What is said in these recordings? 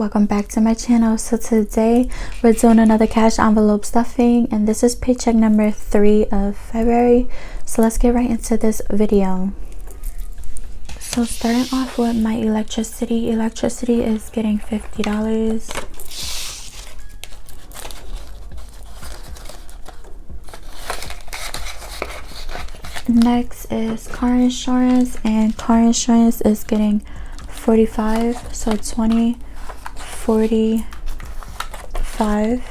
Welcome back to my channel. So today we're doing another cash envelope stuffing, and this is paycheck number 3 of February. So let's get right into this video. So starting off with my electricity is getting $50. Next is car insurance, and car insurance is getting $45, so 20, 45.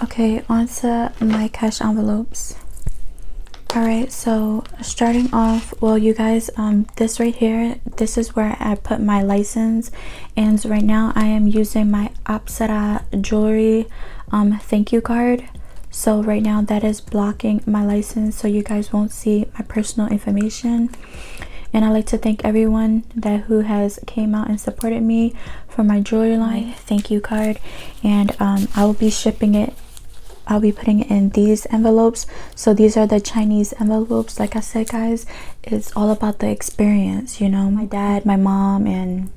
Okay, on to my cash envelopes. Alright, so starting off, well, you guys, this right here, this is where I put my license, and right now I am using my Apsara jewelry thank you card. So right now that is blocking my license, so you guys won't see my personal information. And I'd like to thank everyone who has came out and supported me for my jewelry line thank you card. And I will be shipping it. I'll be putting it in these envelopes. So these are the Chinese envelopes. Like I said, guys, it's all about the experience, you know. My dad, my mom, and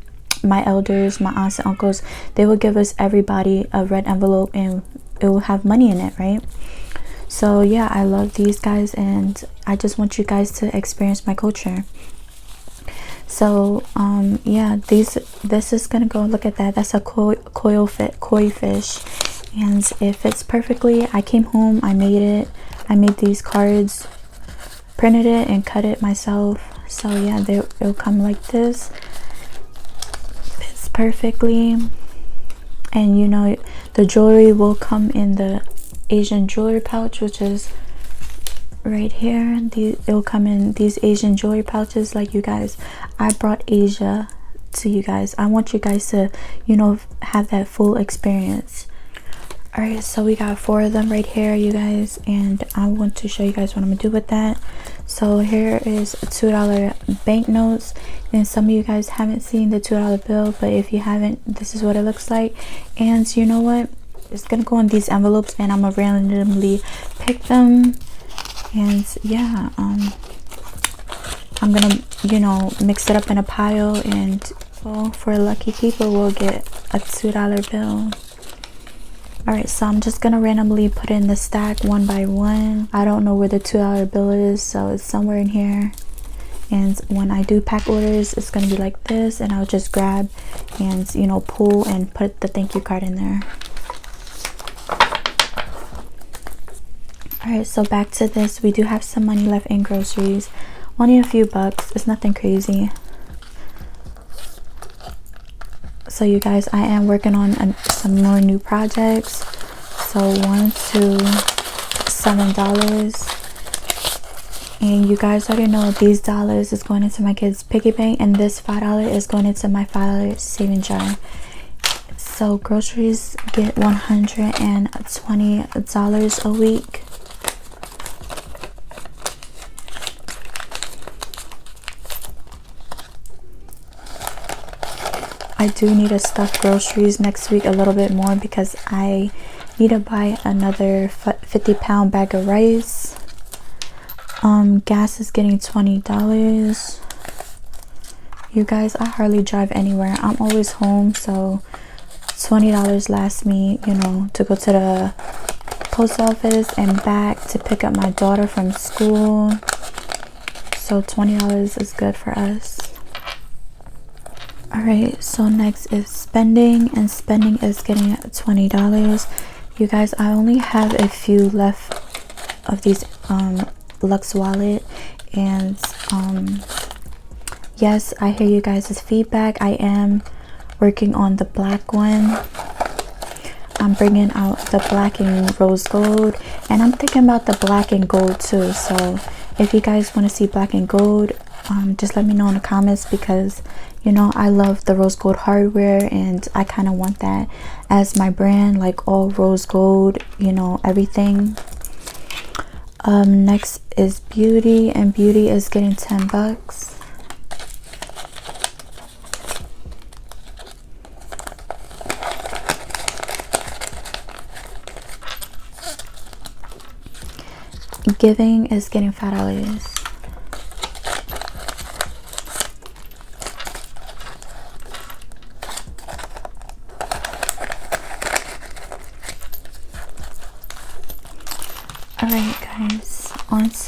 my elders, my aunts and uncles, they will give us everybody a red envelope, and it will have money in it, right? So yeah, I love these guys, and I just want you guys to experience my culture. So yeah, this is gonna go, look at that, that's a koi fish, and it fits perfectly. I came home, I made these cards, printed it and cut it myself. So yeah, it'll come like this, fits perfectly. And you know, the jewelry will come in the Asian jewelry pouch, which is right here. It'll come in these Asian jewelry pouches. Like, you guys, I brought Asia to you guys. I want you guys to, you know, have that full experience. All right, so we got 4 of them right here, you guys, and I want to show you guys what I'm gonna do with that. So here is $2 banknotes, and some of you guys haven't seen the $2 bill, but if you haven't, this is what it looks like. And you know what, it's gonna go in these envelopes, and I'm gonna randomly pick them. And yeah, I'm gonna, you know, mix it up in a pile, and well, for lucky people we'll get a $2 bill. Alright, so I'm just gonna randomly put in the stack one by one. I don't know where the $2 bill is, so it's somewhere in here. And when I do pack orders, it's gonna be like this, and I'll just grab and, you know, pull and put the thank you card in there. Alright, so back to this. We do have some money left in groceries. Only a few bucks. It's nothing crazy. So you guys, I am working on some more new projects. So $1 to $7, and you guys already know these dollars is going into my kids' piggy bank, and this $5 is going into my $5 saving jar. So groceries get $120 a week. I do need to stuff groceries next week a little bit more, because I need to buy another 50-pound bag of rice. Gas is getting $20. You guys, I hardly drive anywhere. I'm always home, so $20 lasts me, you know, to go to the post office and back to pick up my daughter from school. So $20 is good for us. Alright, so next is spending, and spending is getting $20. You guys, I only have a few left of these Lux wallet, and yes, I hear you guys' feedback. I am working on the black one. I'm bringing out the black and rose gold, and I'm thinking about the black and gold too. So if you guys want to see black and gold, just let me know in the comments, because you know, I love the rose gold hardware, and I kind of want that as my brand, like all rose gold, you know, everything. Next is beauty, and beauty is getting $10. Giving is getting $5.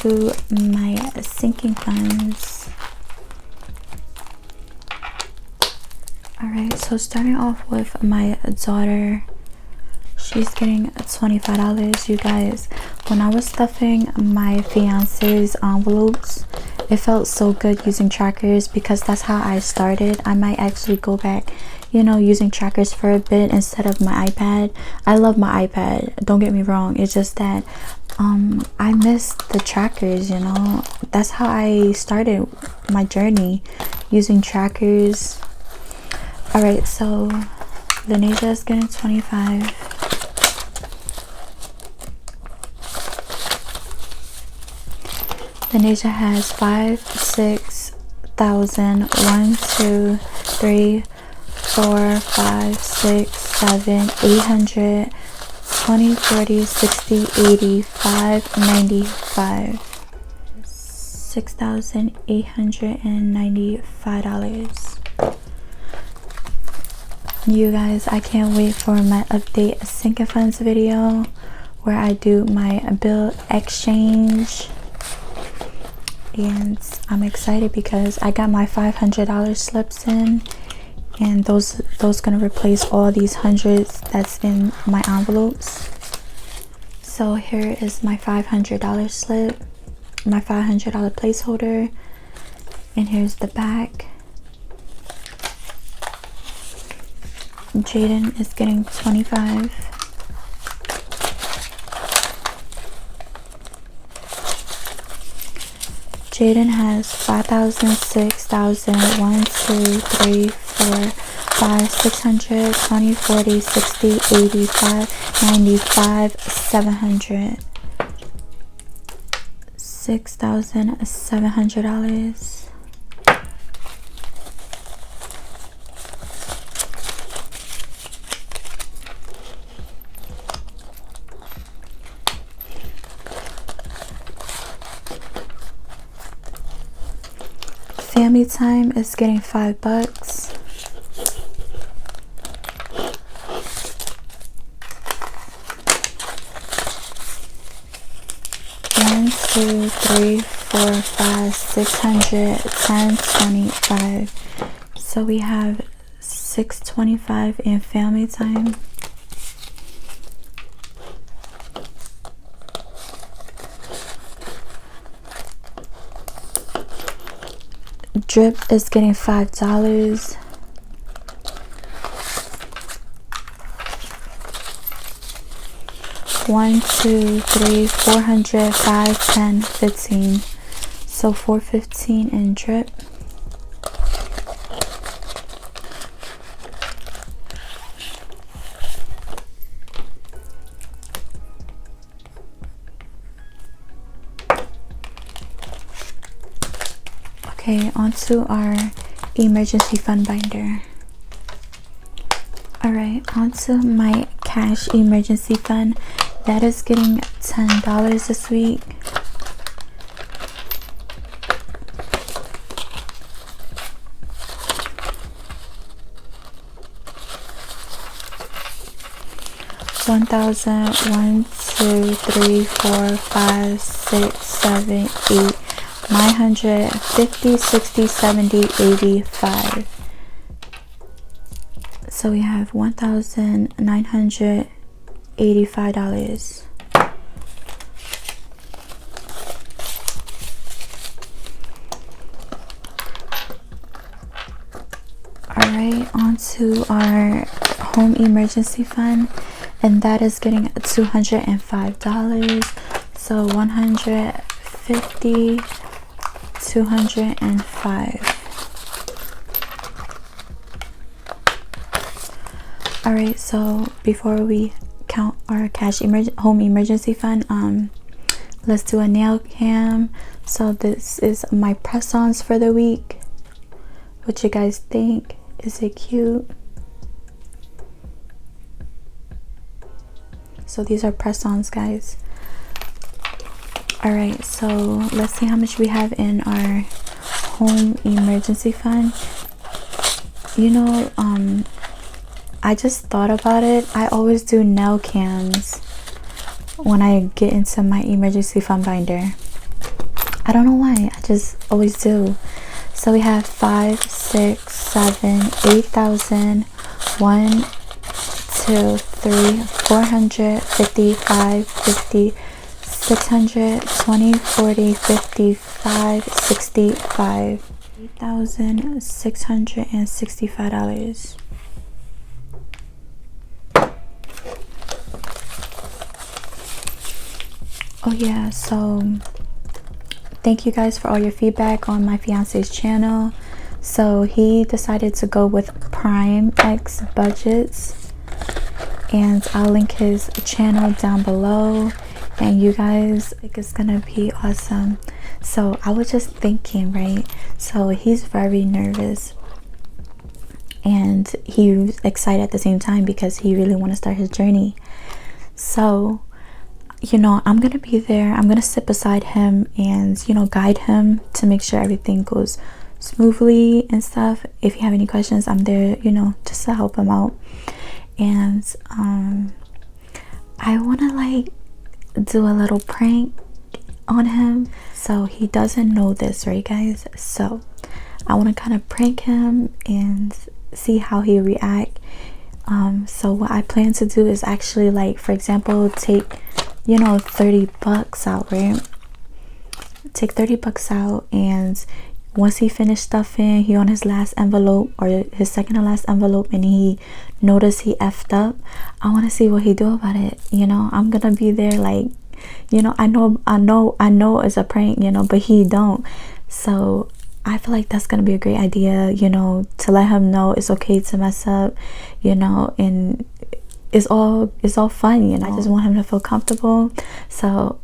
to my sinking funds. Alright, so starting off with my daughter, she's getting $25. You guys, when I was stuffing my fiance's envelopes, it felt so good using trackers because that's how I started. I might actually go back, you know, using trackers for a bit instead of my iPad. I love my iPad, don't get me wrong. It's just that I miss the trackers, you know. That's how I started my journey, using trackers. Alright, so Lanesia is getting 25. Lanesia has 5, 6,000, 1, 2, 3, 4, 5, 6, 7, 800, 20, 40, 60, 85, 95. $6,895. You guys, I can't wait for my update sinking funds video where I do my bill exchange. And I'm excited because I got my $500 slips in, and those gonna replace all these hundreds that's in my envelopes. So here is my $500 slip, my $500 placeholder, and here's the back. Jaden is getting 25. Jaden has 5,000, 6,000, 1, 2, 3, 4, 5, 600, 20, 40, 60, 85, 95, 700. $6,700. Family time is getting $5. 1, 2, 3, 4, 5, 600, 10, 25. So we have $625 in family time. Drip is getting $5. One, 2, 3, 400, 5, 10, 15. So $415 in drip. Okay, onto our emergency fund binder. Alright, onto my cash emergency fund. That is getting $10 this week. $1,000, 1, 2, 3, 4, 5, 6, 7, 8, 950, 60, 70, 85. So we have $1,985. Alright, on to our home emergency fund, and that is getting $205. So 150, 205. Alright, so before we count our cash home emergency fund, let's do a nail cam. So this is my press-ons for the week. What you guys think? Is it cute? So these are press-ons, guys. Alright, so let's see how much we have in our home emergency fund. You know, I just thought about it. I always do nail cams when I get into my emergency fund binder. I don't know why, I just always do. So we have 5, 6, 7, 8,000, 1, 2, 3, 400, 55, 50, 600, 20, 40, 55, 65, $8,665. Oh yeah, so thank you guys for all your feedback on my fiance's channel. So he decided to go with PaycheckBudgetz, and I'll link his channel down below, and you guys, I think it's gonna be awesome. So I was just thinking, right, so he's very nervous and he's excited at the same time because he really want to start his journey. So, you know, I'm gonna be there, I'm gonna sit beside him and, you know, guide him to make sure everything goes smoothly and stuff. If you have any questions, I'm there, you know, just to help him out. And I want to like do a little prank on him, so he doesn't know this, right guys? So I want to kind of prank him and see how he react. So what I plan to do is actually, like, for example, take, you know, 30 bucks out, right? Take 30 bucks out, and once he finished stuffing, he on his last envelope or his second to last envelope, and he noticed he effed up, I want to see what he do about it. You know, I'm gonna be there, like, you know, I know it's a prank, you know, but he don't. So I feel like that's gonna be a great idea, you know, to let him know it's okay to mess up, you know, and it's all fun, you know. I just want him to feel comfortable. So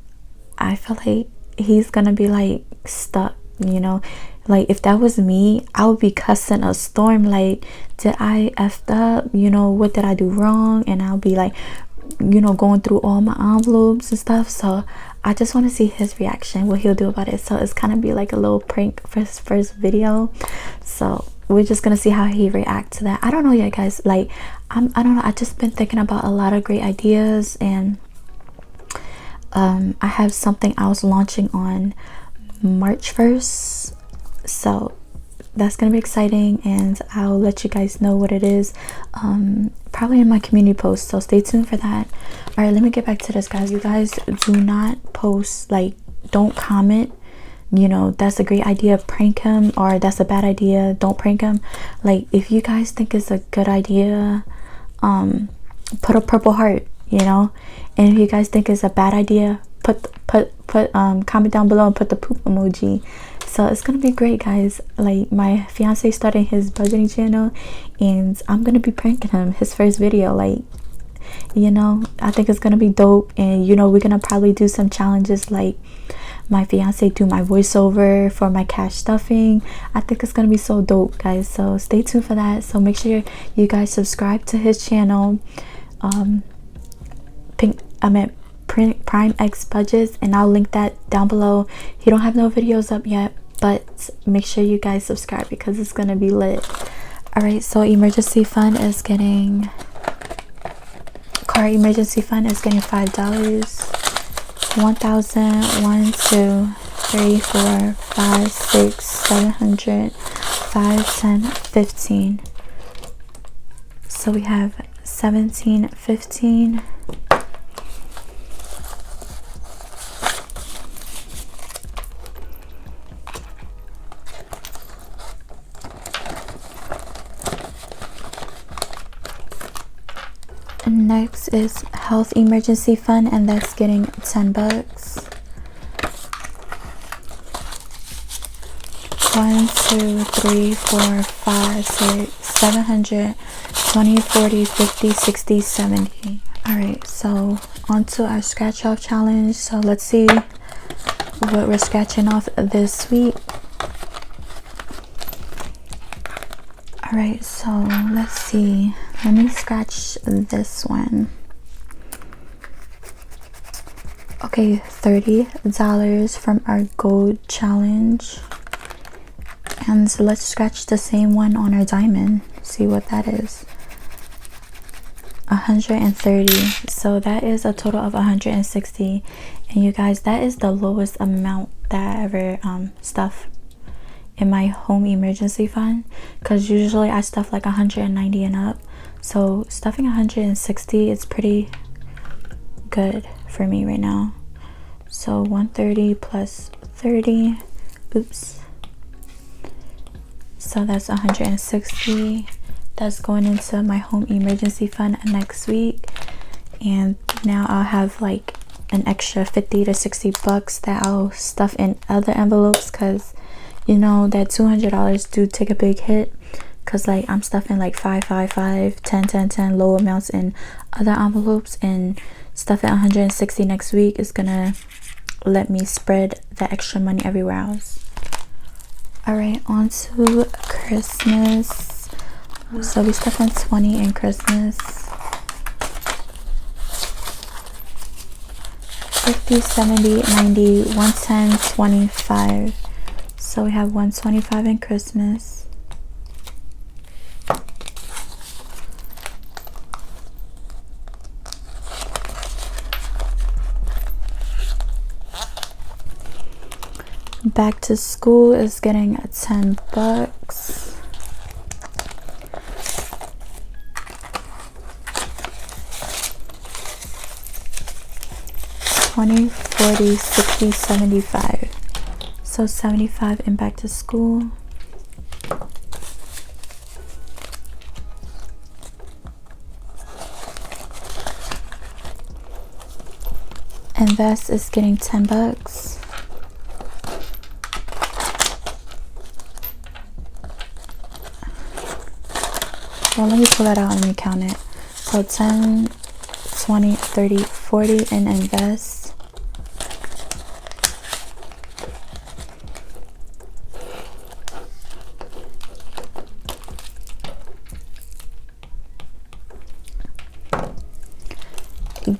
I feel like he's gonna be like stuck, you know. Like, if that was me, I would be cussing a storm, like, did I effed up, you know, what did I do wrong? And I'll be like, you know, going through all my envelopes and stuff. So I just want to see his reaction, what he'll do about it. So it's kind of be like a little prank for his first video. So we're just gonna see how he react to that. I don't know yet, guys. Like, I don't know, I just been thinking about a lot of great ideas, and I have something I was launching on March 1st, so that's gonna be exciting, and I'll let you guys know what it is, probably in my community post, so stay tuned for that. All right, let me get back to this, guys. You guys do not post, like, don't comment, you know, that's a great idea, prank him, or that's a bad idea, don't prank him. Like, if you guys think it's a good idea, put a purple heart, you know. And if you guys think it's a bad idea, put comment down below and put the poop emoji. So it's gonna be great, guys. Like, my fiance starting his budgeting channel, and I'm gonna be pranking him, his first video. Like, you know, I think it's gonna be dope. And, you know, we're gonna probably do some challenges, like my fiance do my voiceover for my cash stuffing. I think it's gonna be so dope, guys. So stay tuned for that. So make sure you guys subscribe to his channel, PaycheckBudgetz, and I'll link that down below. He don't have no videos up yet, but make sure you guys subscribe because it's gonna be lit. All right, so emergency fund is getting car emergency fund is getting $5. 1,000, 1, 2, 3, 4, 5, 6, 700, 5, 10, 15. So we have 17, 15. Next is health emergency fund, and that's getting 10 bucks. 1, 2, 3, 4, 5, 6, 700, 20, 40, 50, 60, 70. All right, so on to our scratch off challenge. So let's see what we're scratching off this week. All right, so let's see. Let me scratch this one. Okay, $30 from our gold challenge. And so let's scratch the same one on our diamond. See what that is. 130. So that is a total of 160. And you guys, that is the lowest amount that I ever stuff in my home emergency fund, because usually I stuff like 190 and up, so stuffing 160 is pretty good for me right now. So 130 plus 30, oops, so that's 160. That's going into my home emergency fund next week, and now I'll have like an extra 50 to 60 bucks that I'll stuff in other envelopes, because you know that $200 do take a big hit, because like I'm stuffing like 5, 5, 5, 10, 10, 10 low amounts in other envelopes, and stuffing 160 next week is gonna let me spread the extra money everywhere else. All right, on to Christmas. So we stuffing 20 in Christmas. 50, 70, 90, 110, 25. So we have 125 in Christmas. Back to school is getting 10 bucks. $20, $40, $60, $75. So 75 in back to school. Invest is getting 10 bucks. Well, let me pull that out and recount it. So 10, 20, 30, 40 in invest.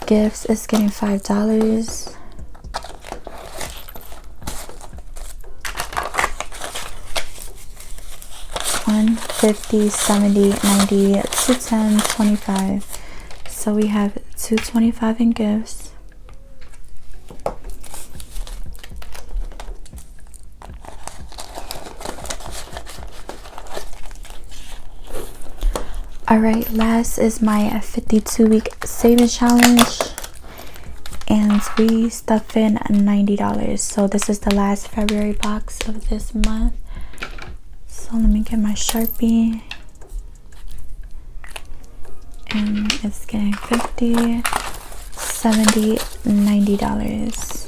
Gifts is getting $5. $50, $70, $90, $210, $25. So we have $225 in gifts. All right, last is my 52-week savings challenge, and we stuff in $90. So this is the last February box of this month. So let me get my Sharpie, and it's getting $50, $70, $90.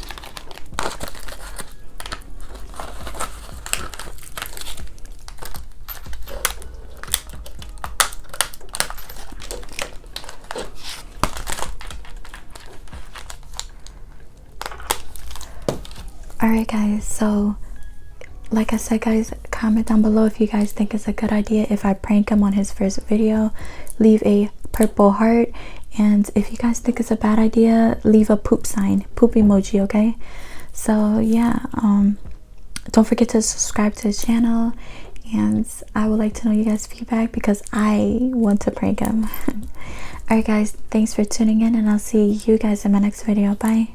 Alright guys, so like I said guys, comment down below if you guys think it's a good idea if I prank him on his first video. Leave a purple heart, and if you guys think it's a bad idea, leave a poop sign, poop emoji, okay? So yeah, don't forget to subscribe to his channel, and I would like to know you guys' feedback because I want to prank him. Alright guys, thanks for tuning in, and I'll see you guys in my next video. Bye.